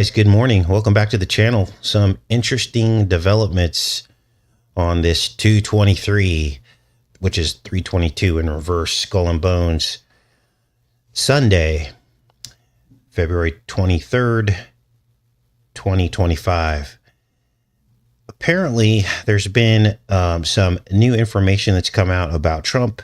Guys, good morning. Welcome back to the channel. Some interesting developments on this 223, which is 322 in reverse, skull and bones. Sunday, February 23rd, 2025. Apparently, there's been some new information that's come out about Trump.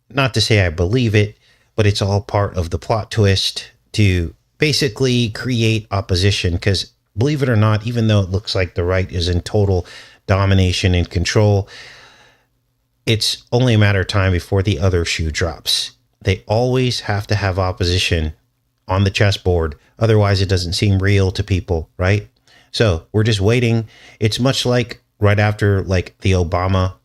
Not to say I believe it, but it's all part of the plot twist to basically create opposition, because believe it or not, even though it looks like the right is in total domination and control, it's only a matter of time before the other shoe drops. They always have to have opposition on the chessboard. Otherwise, it doesn't seem real to people, right? So we're just waiting. It's much like right after like the Obama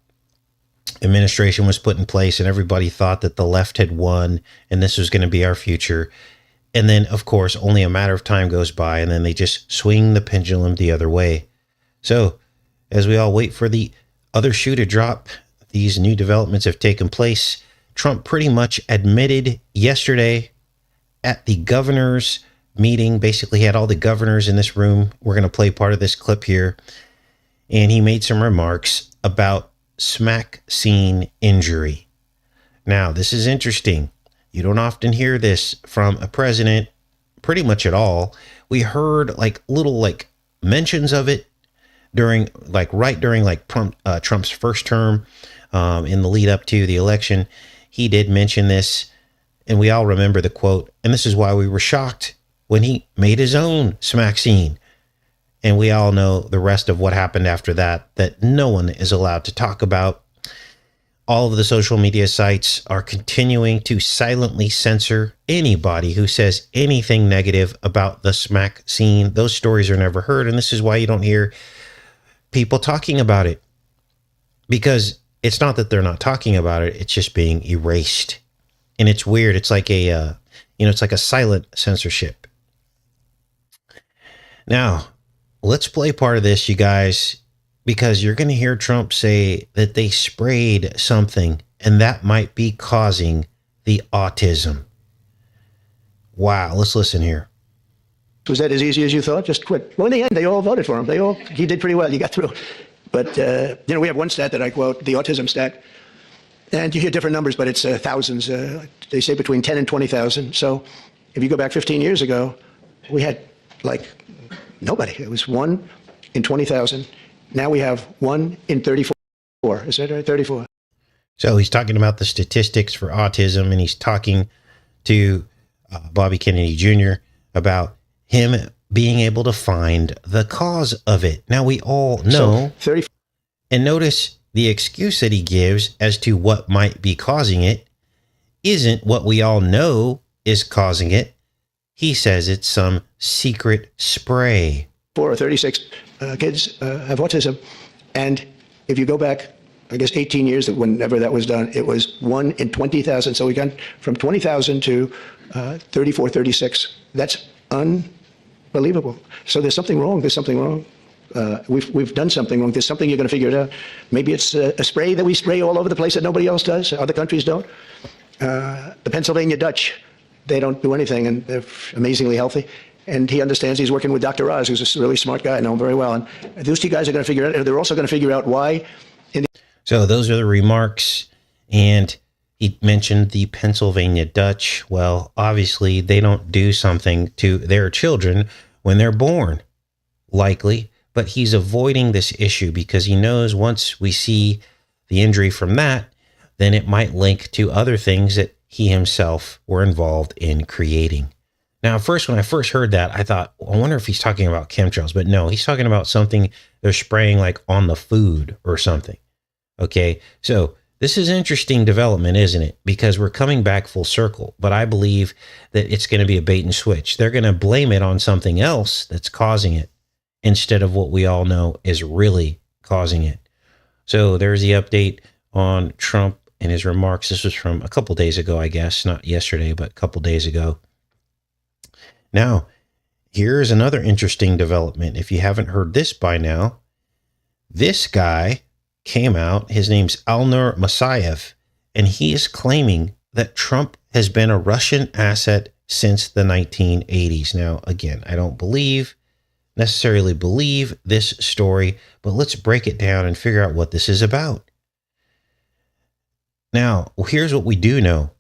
administration was put in place and everybody thought that the left had won and this was going to be our future. And then, of course, only a matter of time goes by and then they just swing the pendulum the other way. So as we all wait for the other shoe to drop, these new developments have taken place. Trump pretty much admitted yesterday at the governor's meeting, basically had all the governors in this room. We're going to play part of this clip here. And he made some remarks about smack scene injury. Now, this is interesting. You don't often hear this from a president, pretty much at all. We heard like little like mentions of it during right during Trump's first term, in the lead up to the election. He did mention this, and we all remember the quote. And this is why we were shocked when he made his own smack scene. And we all know the rest of what happened after that, that no one is allowed to talk about. All of the social media sites are continuing to silently censor anybody who says anything negative about the smack scene. Those stories are never heard. And this is why you don't hear people talking about it, because it's not that they're not talking about it. It's just being erased. And it's weird. It's like it's like a silent censorship. Now, let's play part of this, you guys, because you're going to hear Trump say that they sprayed something and that might be causing the autism. Wow, let's listen here. Was that as easy as you thought? Just quit. Well, in the end, they all voted for him. He did pretty well. He got through. But, we have one stat that I quote, the autism stat. And you hear different numbers, but it's thousands. They say between 10 and 20,000. So if you go back 15 years ago, we had like nobody. It was 1 in 20,000. Now we have 1 in 34. Is that right? 34. So he's talking about the statistics for autism, and he's talking to Bobby Kennedy Jr. about him being able to find the cause of it. Now we all know, 30. And notice the excuse that he gives as to what might be causing it isn't what we all know is causing it. He says it's some secret spray. 4 or 36 kids have autism. And if you go back, I guess 18 years, whenever that was done, it was 1 in 20,000. So we got from 20,000 to 34, 36. That's unbelievable. So there's something wrong. There's something wrong. We've done something wrong. There's something you're going to figure it out. Maybe it's a spray that we spray all over the place that nobody else does. Other countries don't. The Pennsylvania Dutch, they don't do anything, and they're amazingly healthy. And he understands. He's working with Dr. Oz, who's a really smart guy. I know him very well. And those two guys are going to figure it out. They're also going to figure out why. So those are the remarks. And he mentioned the Pennsylvania Dutch. Well, obviously, they don't do something to their children when they're born, likely. But he's avoiding this issue because he knows once we see the injury from that, then it might link to other things that he himself were involved in creating. Now, first, when I first heard that, I thought, I wonder if he's talking about chemtrails. But no, he's talking about something they're spraying like on the food or something. Okay, so this is interesting development, isn't it? Because we're coming back full circle. But I believe that it's going to be a bait and switch. They're going to blame it on something else that's causing it instead of what we all know is really causing it. So there's the update on Trump and his remarks. This was from a couple days ago, I guess. Not yesterday, but a couple days ago. Now, here's another interesting development. If you haven't heard this by now, this guy came out. His name's Alnur Masayev, and he is claiming that Trump has been a Russian asset since the 1980s. Now, again, I don't believe necessarily believe this story, but let's break it down and figure out what this is about. Now, here's what we do know.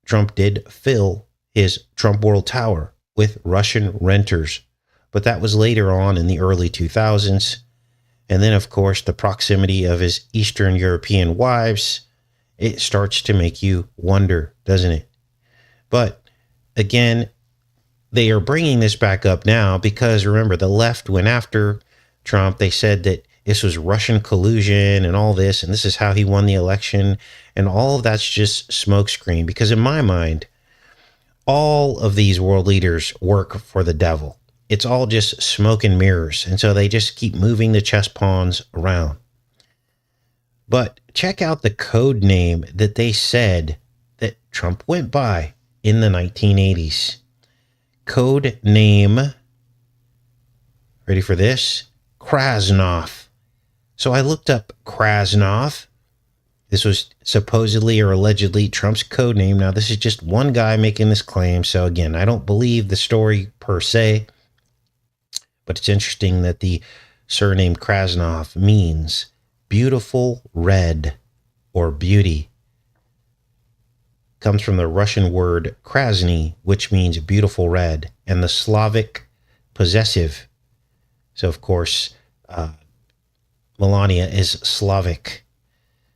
Trump did fill his Trump World Tower with Russian renters, but that was later on in the early 2000s. And then, of course, the proximity of his Eastern European wives, it starts to make you wonder, doesn't it? But again, they are bringing this back up now because, remember, the left went after Trump. They said that this was Russian collusion and all this, and this is how he won the election. And all of that's just smokescreen, because in my mind, all of these world leaders work for the devil. It's all just smoke and mirrors. And so they just keep moving the chess pawns around. But check out the code name that they said that Trump went by in the 1980s. Code name, ready for this? Krasnov. So I looked up Krasnov. This was supposedly or allegedly Trump's code name. Now, this is just one guy making this claim. So again, I don't believe the story per se, but it's interesting that the surname Krasnov means beautiful red or beauty. Comes from the Russian word krasny, which means beautiful red, and the Slavic possessive. So, of course, Melania is Slavic.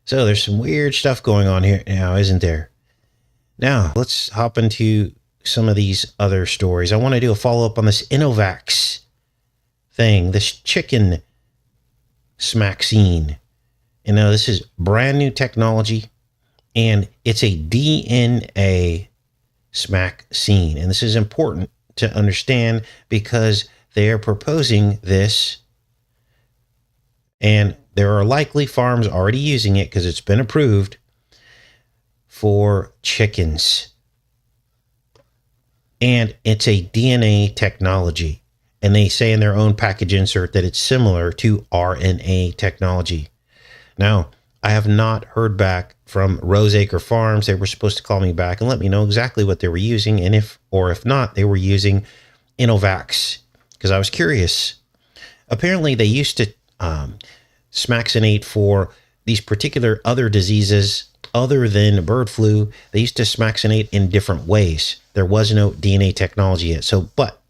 So there's some weird stuff going on here now, isn't there? Now, let's hop into some of these other stories. I want to do a follow-up on this Innovax thing, this chicken smaxine. You know, this is brand new technology, and it's a DNA smaxine. And this is important to understand because they are proposing this, and there are likely farms already using it because it's been approved for chickens. And it's a DNA technology. And they say in their own package insert that it's similar to RNA technology. Now, I have not heard back from Roseacre Farms. They were supposed to call me back and let me know exactly what they were using, and if not, they were using Innovax, because I was curious. Apparently, they used to smaxinate for these particular other diseases other than bird flu. They used to smaxinate in different ways. There was no DNA technology yet. So, but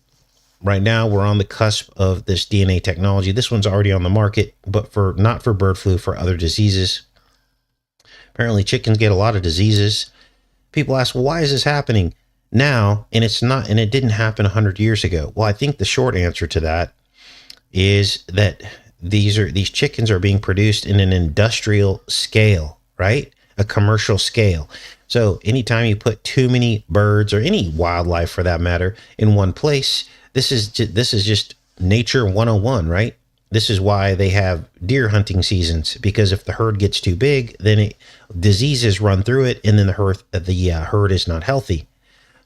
right now we're on the cusp of this DNA technology. This one's already on the market, but not for bird flu, for other diseases. Apparently chickens get a lot of diseases. People ask, well, why is this happening now? And it didn't happen 100 years ago. Well, I think the short answer to that is that these chickens are being produced in an industrial scale, right? A commercial scale. So anytime you put too many birds, or any wildlife for that matter, in one place, this is just nature 101, right? This is why they have deer hunting seasons, because if the herd gets too big, then diseases run through it, and then the herd is not healthy.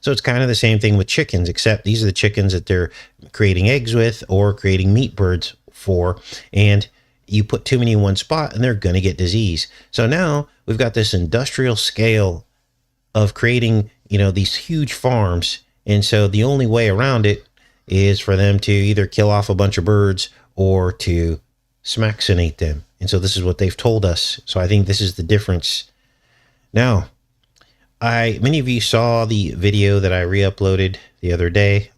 So it's kind of the same thing with chickens, except these are the chickens that they're creating eggs with or creating meat birds for, and you put too many in one spot and they're going to get disease. So now we've got this industrial scale of creating, these huge farms. And so the only way around it is for them to either kill off a bunch of birds or to smaxinate them. And so this is what they've told us. So I think this is the difference. Now, many of you saw the video that I re-uploaded the other day.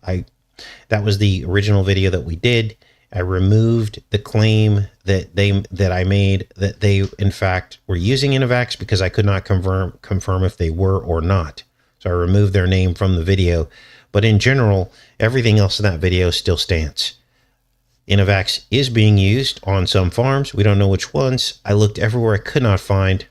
That was the original video that we did. I removed the claim that I made that they in fact were using Innovax, because I could not confirm if they were or not. So I removed their name from the video. But in general, everything else in that video still stands. Innovax is being used on some farms. We don't know which ones. I looked everywhere. I could not find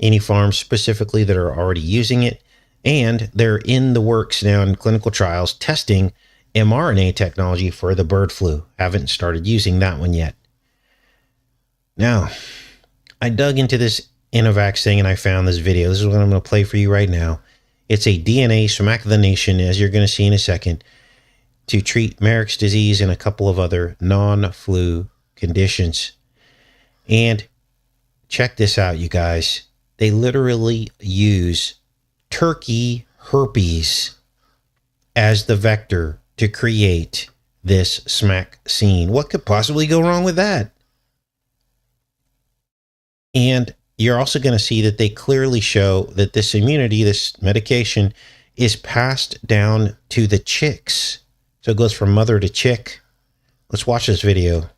any farms specifically that are already using it. And they're in the works now in clinical trials testing mRNA technology for the bird flu. Haven't started using that one yet. Now, I dug into this Innovax thing and I found this video. This is what I'm going to play for you right now. It's a DNA smaxination, as you're going to see in a second, to treat Marek's disease and a couple of other non-flu conditions. And check this out, you guys. They literally use turkey herpes as the vector to create this smack scene. What could possibly go wrong with that? And you're also going to see that they clearly show that this immunity, this medication, is passed down to the chicks. So it goes from mother to chick. Let's watch this video.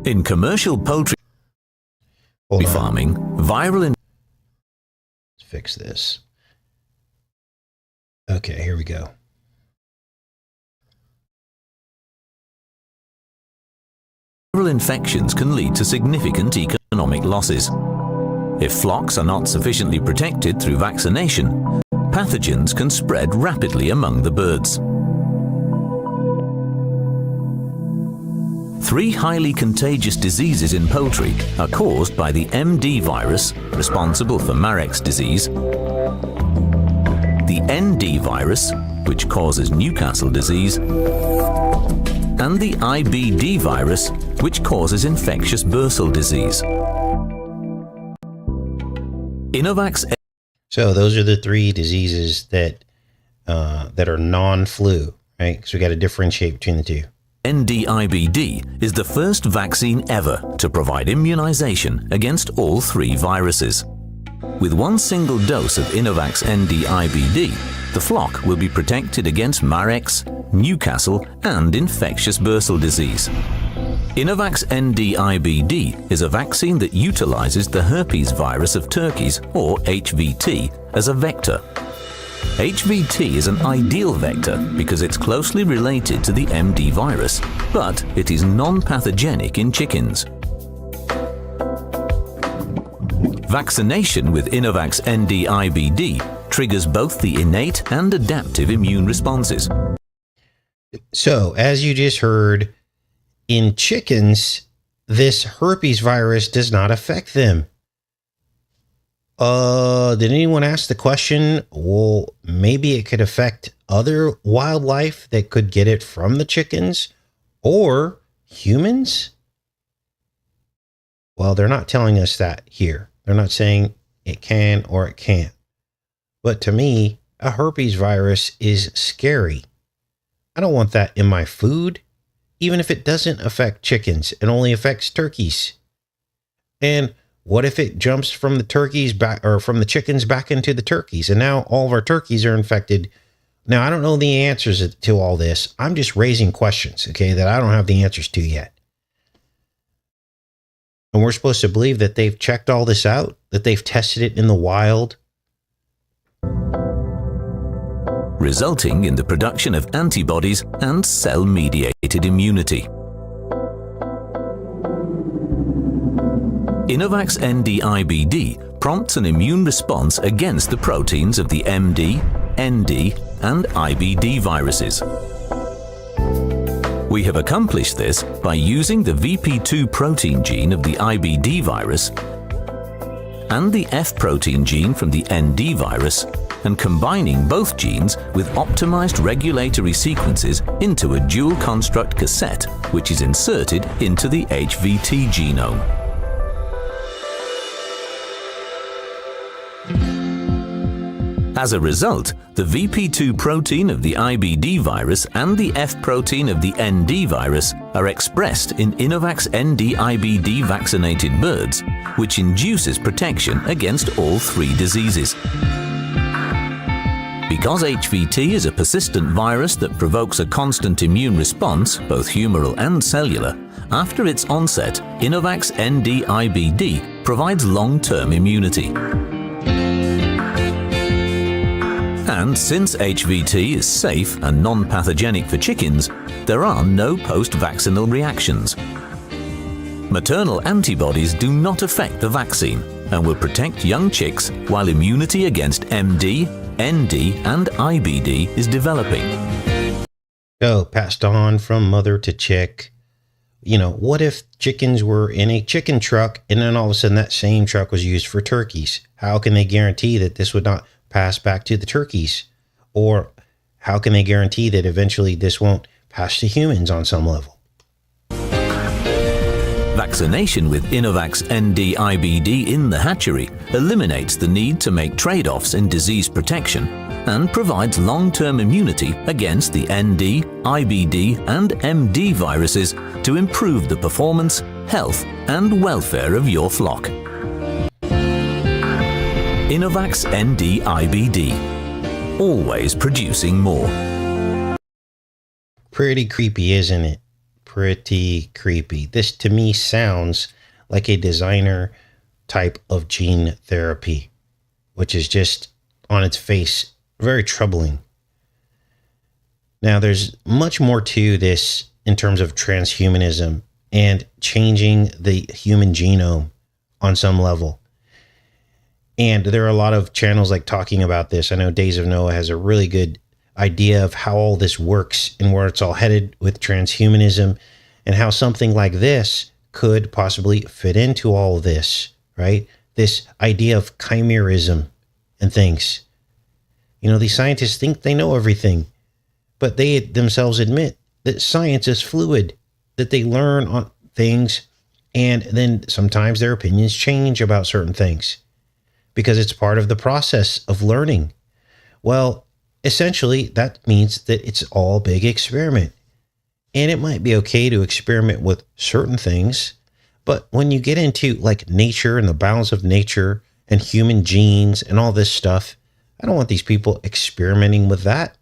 In commercial poultry farming, Let's fix this. Okay, here we go. viral infections can lead to significant economic losses. If flocks are not sufficiently protected through vaccination, pathogens can spread rapidly among the birds. 3 highly contagious diseases in poultry are caused by the MD virus, responsible for Marek's disease, the ND virus, which causes Newcastle disease, and the IBD virus, which causes infectious bursal disease. So those are the 3 diseases that are non-flu, right? So we got to differentiate between the 2. NDIBD is the first vaccine ever to provide immunization against all 3 viruses. With 1 single dose of Innovax NDIBD, the flock will be protected against Marek's, Newcastle, and infectious bursal disease. Innovax NDIBD is a vaccine that utilizes the herpes virus of turkeys, or HVT, as a vector. HVT is an ideal vector because it's closely related to the MD virus, but it is non-pathogenic in chickens. Vaccination with Innovax NDIBD triggers both the innate and adaptive immune responses. So, as you just heard, in chickens, this herpes virus does not affect them. Did anyone ask the question, well, maybe it could affect other wildlife that could get it from the chickens or humans? Well, they're not telling us that here. They're not saying it can or it can't. But to me, a herpes virus is scary. I don't want that in my food, even if it doesn't affect chickens. It only affects turkeys. And what if it jumps from the turkeys back, or from the chickens back into the turkeys, and now all of our turkeys are infected? Now, I don't know the answers to all this. I'm just raising questions, okay, that I don't have the answers to yet. And we're supposed to believe that they've checked all this out, that they've tested it in the wild, resulting in the production of antibodies and cell-mediated immunity. Innovax NDIBD prompts an immune response against the proteins of the MD, ND, and IBD viruses. We have accomplished this by using the VP2 protein gene of the IBD virus and the F protein gene from the ND virus, and combining both genes with optimized regulatory sequences into a dual construct cassette, which is inserted into the HVT genome. As a result, the VP2 protein of the IBD virus and the F protein of the ND virus are expressed in Innovax NDIBD vaccinated birds, which induces protection against all 3 diseases. Because HVT is a persistent virus that provokes a constant immune response, both humoral and cellular, after its onset, Innovax NDIBD provides long-term immunity. And since HVT is safe and non-pathogenic for chickens, there are no post-vaccinal reactions. Maternal antibodies do not affect the vaccine and will protect young chicks while immunity against MD, ND, and IBD is developing. So, passed on from mother to chick. You know, what if chickens were in a chicken truck and then all of a sudden that same truck was used for turkeys? How can they guarantee that this would not pass back to the turkeys? Or how can they guarantee that eventually this won't pass to humans on some level? Vaccination with Innovax ND-IBD in the hatchery eliminates the need to make trade-offs in disease protection and provides long-term immunity against the ND, IBD and MD viruses to improve the performance, health and welfare of your flock. Innovax ND-IBD, always producing more. Pretty creepy, isn't it? Pretty creepy. This to me sounds like a designer type of gene therapy, which is just on its face very troubling. Now, there's much more to this in terms of transhumanism and changing the human genome on some level. And there are a lot of channels like talking about this. I know Days of Noah has a really good idea of how all this works and where it's all headed with transhumanism and how something like this could possibly fit into all of this, right? This idea of chimerism and things. You know, these scientists think they know everything, but they themselves admit that science is fluid, that they learn on things and then sometimes their opinions change about certain things because it's part of the process of learning. Well, essentially, that means that it's all a big experiment. And it might be okay to experiment with certain things, but when you get into like nature and the balance of nature and human genes and all this stuff, I don't want these people experimenting with that.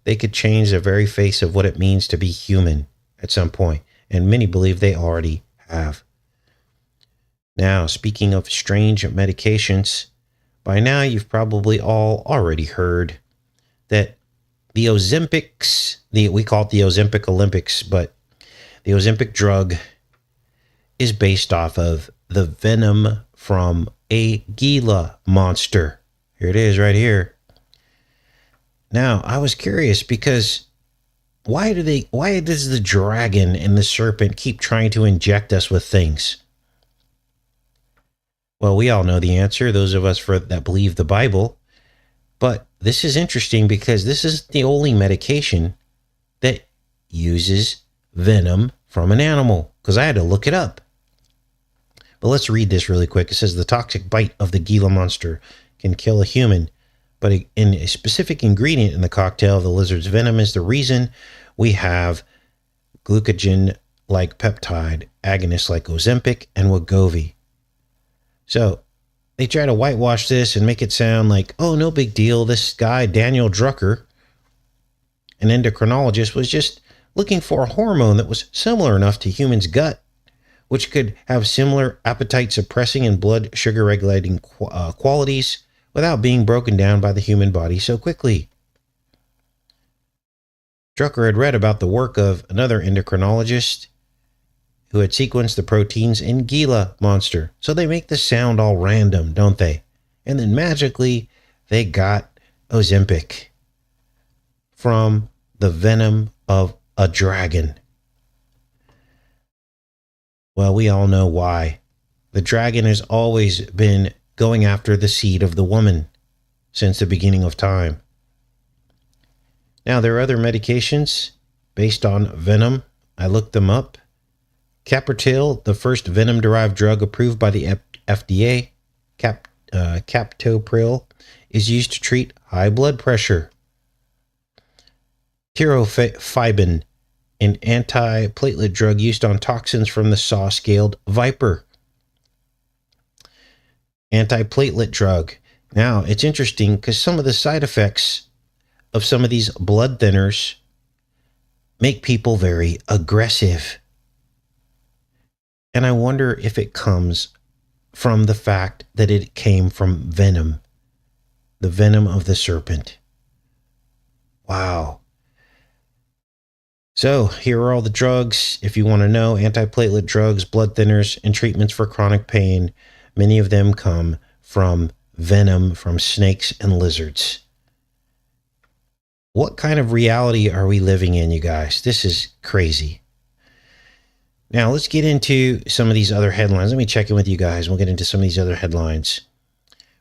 They could change the very face of what it means to be human at some point, and many believe they already have. Now, speaking of strange medications, by now you've probably all already heard that the Ozempics, we call it the Ozempic Olympics, but the Ozempic drug is based off of the venom from a Gila monster. Here it is right here. Now, I was curious because why does the dragon and the serpent keep trying to inject us with things? Well, we all know the answer, those of us that believe the Bible. But this is interesting because this is the only medication that uses venom from an animal, because I had to look it up. But let's read this really quick. It says the toxic bite of the Gila monster can kill a human, but a specific ingredient in the cocktail of the lizard's venom is the reason we have glucagon-like peptide agonists like Ozempic and Wegovy. So they try to whitewash this and make it sound like, oh, no big deal. This guy, Daniel Drucker, an endocrinologist, was just looking for a hormone that was similar enough to humans' gut, which could have similar appetite suppressing and blood sugar regulating qualities without being broken down by the human body so quickly. Drucker had read about the work of another endocrinologist who had sequenced the proteins in Gila monster. So they make this sound all random, don't they? And then magically, they got Ozempic from the venom of a dragon. Well, we all know why. The dragon has always been going after the seed of the woman since the beginning of time. Now, there are other medications based on venom. I looked them up. Caprtil, the first venom-derived drug approved by the FDA, captopril, is used to treat high blood pressure. Tirofiban, an anti-platelet drug used on toxins from the saw-scaled viper. Anti-platelet drug. Now, it's interesting because some of the side effects of some of these blood thinners make people very aggressive. And I wonder if it comes from the fact that it came from venom, the venom of the serpent. Wow. So here are all the drugs. If you want to know, antiplatelet drugs, blood thinners, and treatments for chronic pain. Many of them come from venom from snakes and lizards. What kind of reality are we living in, you guys? This is crazy. Now, let's get into some of these other headlines. Let me check in with you guys. We'll get into some of these other headlines.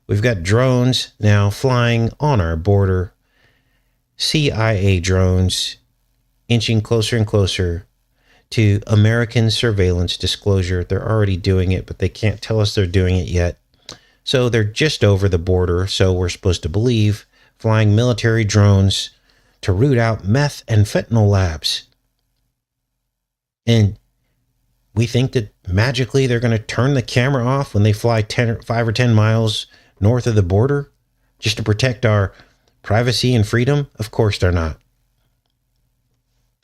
We've got drones now flying on our border. CIA drones inching closer and closer to American surveillance disclosure. They're already doing it, but they can't tell us they're doing it yet. So they're just over the border, so we're supposed to believe, flying military drones to root out meth and fentanyl labs. And we think that magically they're going to turn the camera off when they fly 5 or 10 miles north of the border just to protect our privacy and freedom? Of course they're not.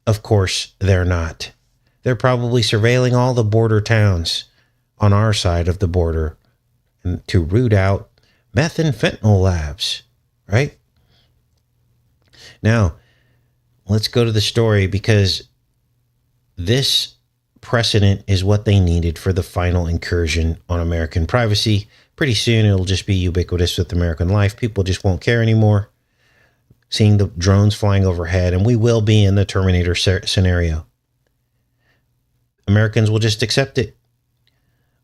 Of course they're not. They're probably surveilling all the border towns on our side of the border and to root out meth and fentanyl labs, right? Now, let's go to the story, because this precedent is what they needed for the final incursion on American privacy. Pretty soon it'll just be ubiquitous with American life. People just won't care anymore seeing the drones flying overhead, and we will be in the Terminator scenario. Americans will just accept it.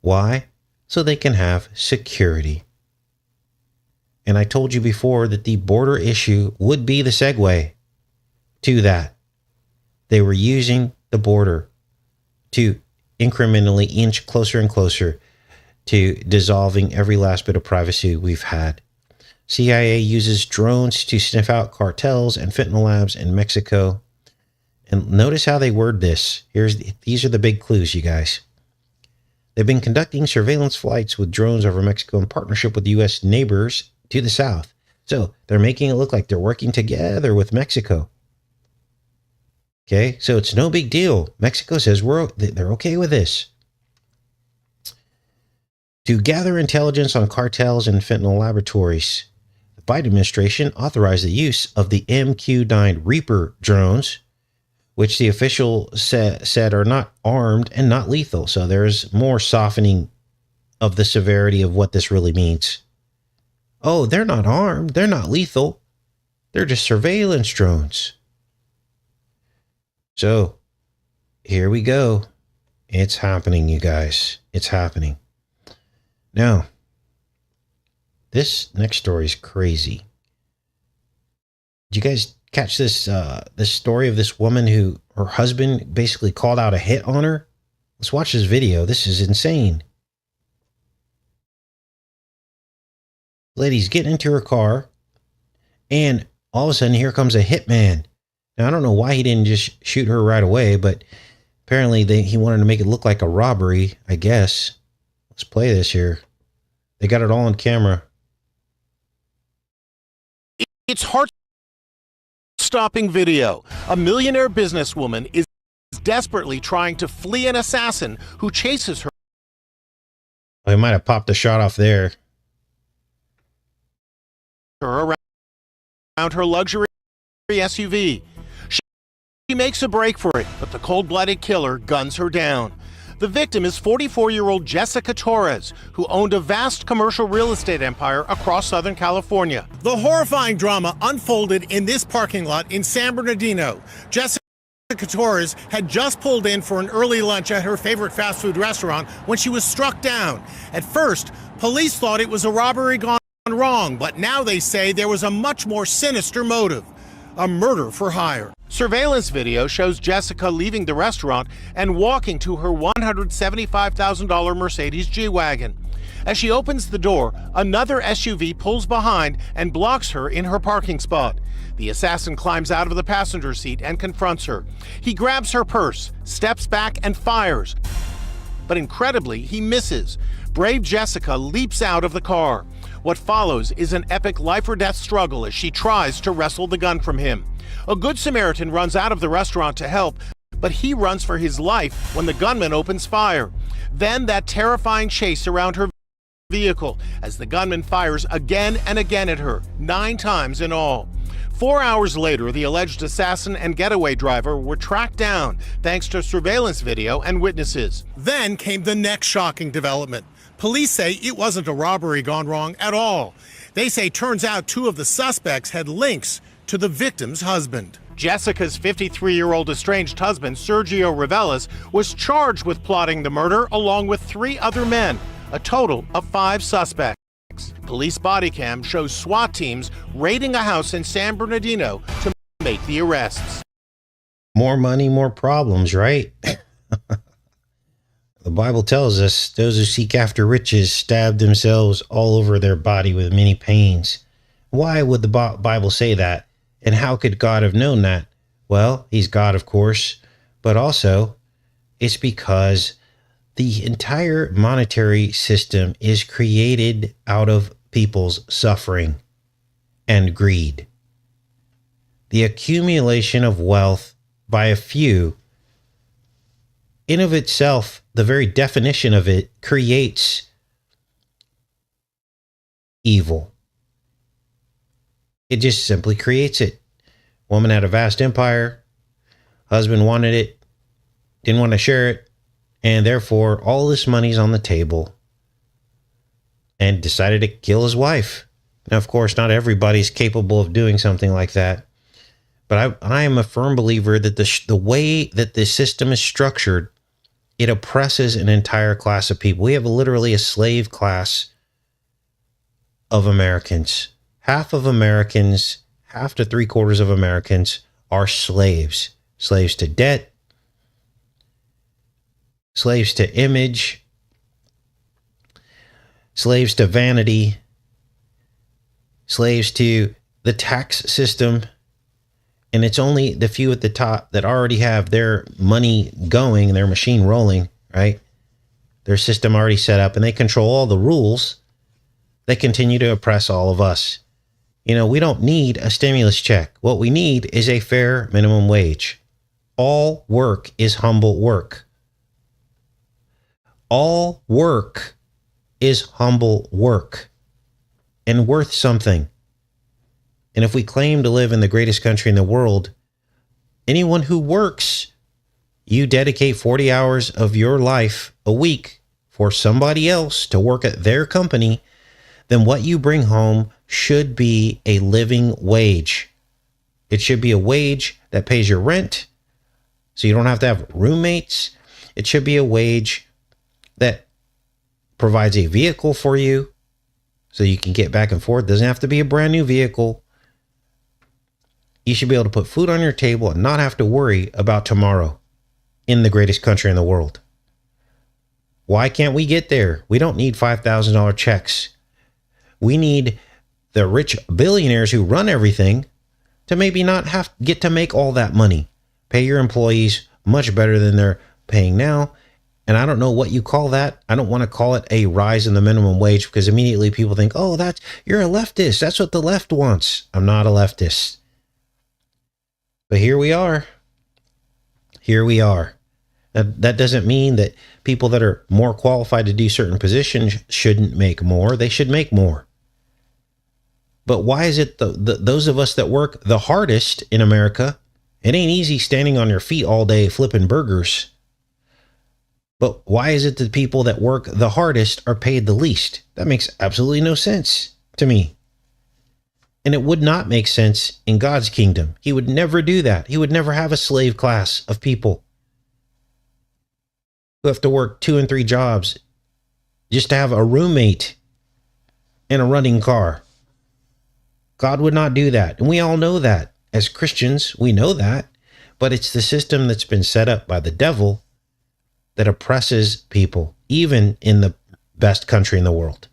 Why? So they can have security. And I told you before that the border issue would be the segue to that. They were using the border to incrementally inch closer and closer to dissolving every last bit of privacy we've had. CIA uses drones to sniff out cartels and fentanyl labs in Mexico. And notice how they word this. These are the big clues, you guys. They've been conducting surveillance flights with drones over Mexico in partnership with U.S. neighbors to the south. So they're making it look like they're working together with Mexico. Okay, so it's no big deal. Mexico says they're okay with this. To gather intelligence on cartels and fentanyl laboratories, the Biden administration authorized the use of the MQ-9 Reaper drones, which the official said are not armed and not lethal. So there's more softening of the severity of what this really means. Oh, they're not armed. They're not lethal. They're just surveillance drones. So here we go. It's happening, you guys. It's happening. Now, this next story is crazy. Did you guys catch this story of this woman who her husband basically called out a hit on her? Let's watch this video. This is insane. Lady's getting into her car, and all of a sudden here comes a hitman. Now, I don't know why he didn't just shoot her right away, but apparently he wanted to make it look like a robbery, I guess. Let's play this here. They got it all on camera. It's heart-stopping video. A millionaire businesswoman is desperately trying to flee an assassin who chases her. Oh, he might have popped a shot off there. Around her luxury SUV. She makes a break for it, but the cold-blooded killer guns her down. The victim is 44-year-old Jessica Torres, who owned a vast commercial real estate empire across Southern California. The horrifying drama unfolded in this parking lot in San Bernardino. Jessica Torres had just pulled in for an early lunch at her favorite fast food restaurant when she was struck down. At first, police thought it was a robbery gone wrong, but now they say there was a much more sinister motive. A murder for hire. Surveillance video shows Jessica leaving the restaurant and walking to her $175,000 Mercedes G-Wagon. As she opens the door, another SUV pulls behind and blocks her in her parking spot. The assassin climbs out of the passenger seat and confronts her. He grabs her purse, steps back, and fires. But incredibly, he misses. Brave Jessica leaps out of the car. What follows is an epic life-or-death struggle as she tries to wrestle the gun from him. A good Samaritan runs out of the restaurant to help, but he runs for his life when the gunman opens fire. Then that terrifying chase around her vehicle as the gunman fires again and again at her, 9 times in all. 4 hours later, the alleged assassin and getaway driver were tracked down thanks to surveillance video and witnesses. Then came the next shocking development. Police say it wasn't a robbery gone wrong at all. They say turns out 2 of the suspects had links to the victim's husband. Jessica's 53-year-old estranged husband, Sergio Reveles, was charged with plotting the murder along with 3 other men, a total of 5 suspects. Police body cam shows SWAT teams raiding a house in San Bernardino to make the arrests. More money, more problems, right? The Bible tells us those who seek after riches stab themselves all over their body with many pains. Why would the Bible say that? And how could God have known that? Well, he's God, of course, but also it's because the entire monetary system is created out of people's suffering and greed. The accumulation of wealth by a few, in of itself, the very definition of it creates evil. It just simply creates it. Woman had a vast empire. Husband wanted it, didn't want to share it, and therefore all this money's on the table, and decided to kill his wife. Now, of course, not everybody's capable of doing something like that, but I am a firm believer that the way that the system is structured, it oppresses an entire class of people. We have literally a slave class of Americans. Half of Americans, half to 3/4 of Americans are slaves. Slaves to debt, slaves to image, slaves to vanity, slaves to the tax system. And it's only the few at the top that already have their money going, their machine rolling, right? Their system already set up, and they control all the rules. They continue to oppress all of us. You know, we don't need a stimulus check. What we need is a fair minimum wage. All work is humble work. All work is humble work and worth something. And if we claim to live in the greatest country in the world, anyone who works, you dedicate 40 hours of your life a week for somebody else to work at their company, then what you bring home should be a living wage. It should be a wage that pays your rent, so you don't have to have roommates. It should be a wage that provides a vehicle for you so you can get back and forth. It doesn't have to be a brand new vehicle. You should be able to put food on your table and not have to worry about tomorrow in the greatest country in the world. Why can't we get there? We don't need $5,000 checks. We need the rich billionaires who run everything to maybe not get to make all that money. Pay your employees much better than they're paying now. And I don't know what you call that. I don't want to call it a rise in the minimum wage, because immediately people think, oh, you're a leftist. That's what the left wants. I'm not a leftist. But here we are. Here we are. That doesn't mean that people that are more qualified to do certain positions shouldn't make more. They should make more. But why is it those of us that work the hardest in America, it ain't easy standing on your feet all day flipping burgers. But why is it that people that work the hardest are paid the least? That makes absolutely no sense to me. And it would not make sense in God's kingdom. He would never do that. He would never have a slave class of people who have to work 2 and 3 jobs just to have a roommate and a running car. God would not do that. And we all know that. As Christians, we know that. But it's the system that's been set up by the devil that oppresses people, even in the best country in the world.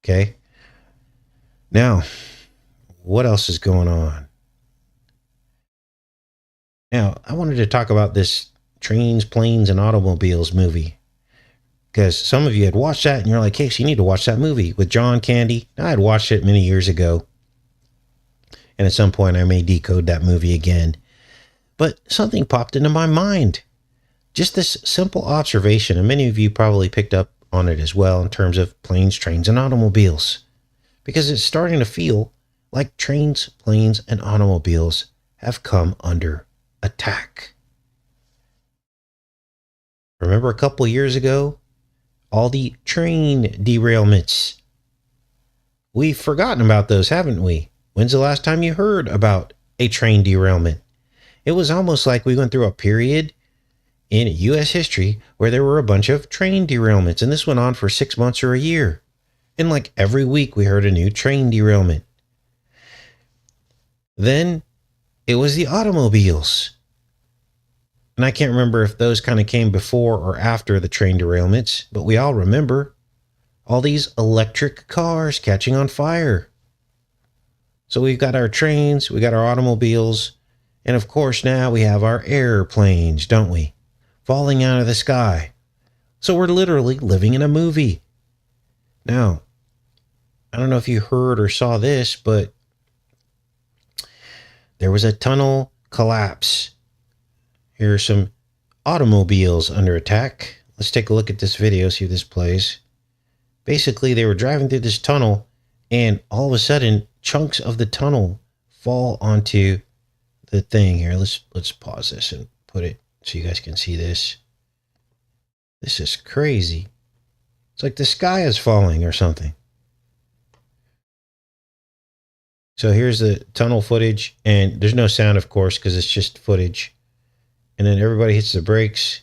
Okay? Now, what else is going on? Now, I wanted to talk about this Trains, Planes, and Automobiles movie, because some of you had watched that and you're like, Case, you need to watch that movie with John Candy. I had watched it many years ago, and at some point I may decode that movie again. But something popped into my mind. Just this simple observation, and many of you probably picked up on it as well in terms of planes, trains, and automobiles. Because it's starting to feel like trains, planes, and automobiles have come under attack. Remember a couple years ago, all the train derailments? We've forgotten about those, haven't we? When's the last time you heard about a train derailment? It was almost like we went through a period in U.S. history where there were a bunch of train derailments, and this went on for 6 months or a year. And like every week we heard a new train derailment. Then it was the automobiles. And I can't remember if those kind of came before or after the train derailments, but we all remember all these electric cars catching on fire. So we've got our trains, we got our automobiles, and of course now we have our airplanes, don't we? Falling out of the sky. So we're literally living in a movie. Now, I don't know if you heard or saw this, but there was a tunnel collapse. Here are some automobiles under attack. Let's take a look at this video, see if this plays. Basically, they were driving through this tunnel, and all of a sudden, chunks of the tunnel fall onto the thing here. Let's pause this and put it so you guys can see this. This is crazy. It's like the sky is falling or something. So here's the tunnel footage, and there's no sound, of course, because it's just footage. And then everybody hits the brakes,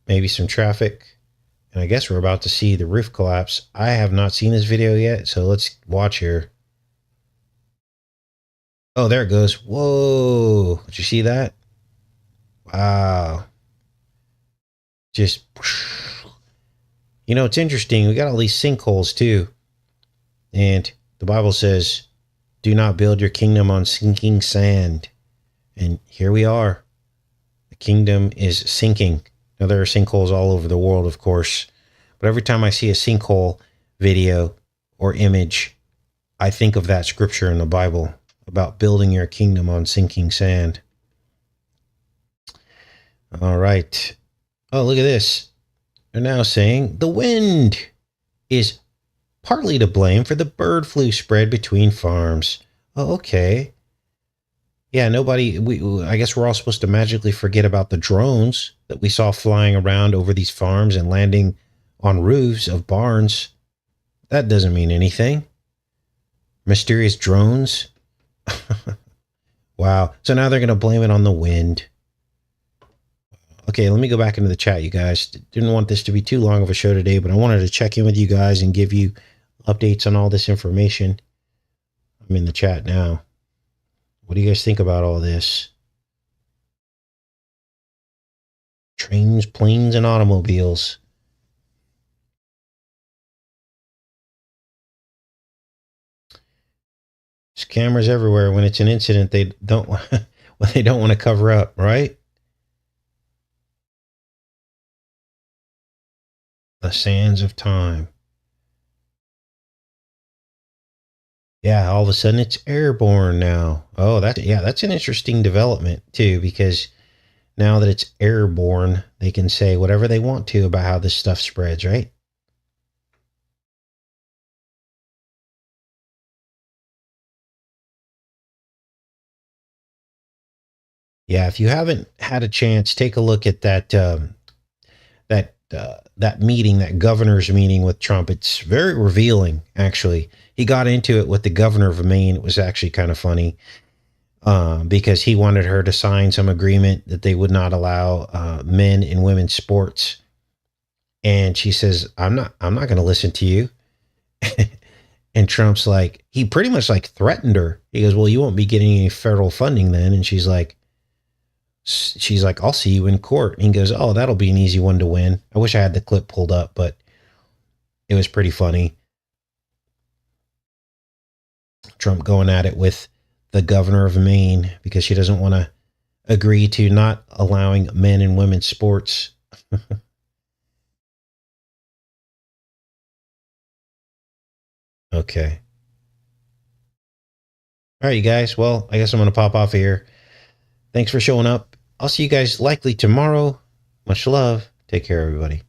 maybe some traffic, and I guess we're about to see the roof collapse. I have not seen this video yet, so let's watch here. Oh, there it goes. Whoa. Did you see that? Wow. Just, you know, it's interesting. We got all these sinkholes too. And the Bible says, do not build your kingdom on sinking sand. And here we are. The kingdom is sinking. Now, there are sinkholes all over the world, of course. But every time I see a sinkhole video or image, I think of that scripture in the Bible about building your kingdom on sinking sand. All right. Oh, look at this. They're now saying the wind is partly to blame for the bird flu spread between farms. Oh, okay. Yeah, I guess we're all supposed to magically forget about the drones that we saw flying around over these farms and landing on roofs of barns. That doesn't mean anything. Mysterious drones. Wow. So now they're going to blame it on the wind. Okay, let me go back into the chat, you guys. Didn't want this to be too long of a show today, but I wanted to check in with you guys and give you updates on all this information. I'm in the chat now. What do you guys think about all this? Trains, planes, and automobiles. There's cameras everywhere. When it's an incident, they don't want to cover up, right? The sands of time. Yeah, all of a sudden it's airborne now. Oh, that's an interesting development too, because now that it's airborne, they can say whatever they want to about how this stuff spreads, right? Yeah, if you haven't had a chance, take a look at that that meeting, that governor's meeting with Trump. It's very revealing, actually. He got into it with the governor of Maine. It was actually kind of funny because he wanted her to sign some agreement that they would not allow men in women's sports. And she says, I'm not going to listen to you. And Trump's like, he pretty much like threatened her. He goes, well, you won't be getting any federal funding then. And she's like, I'll see you in court. And he goes, oh, that'll be an easy one to win. I wish I had the clip pulled up, but it was pretty funny. Trump going at it with the governor of Maine because she doesn't want to agree to not allowing men and women's sports. Okay. All right, you guys. Well, I guess I'm going to pop off here. Thanks for showing up. I'll see you guys likely tomorrow. Much love. Take care, everybody.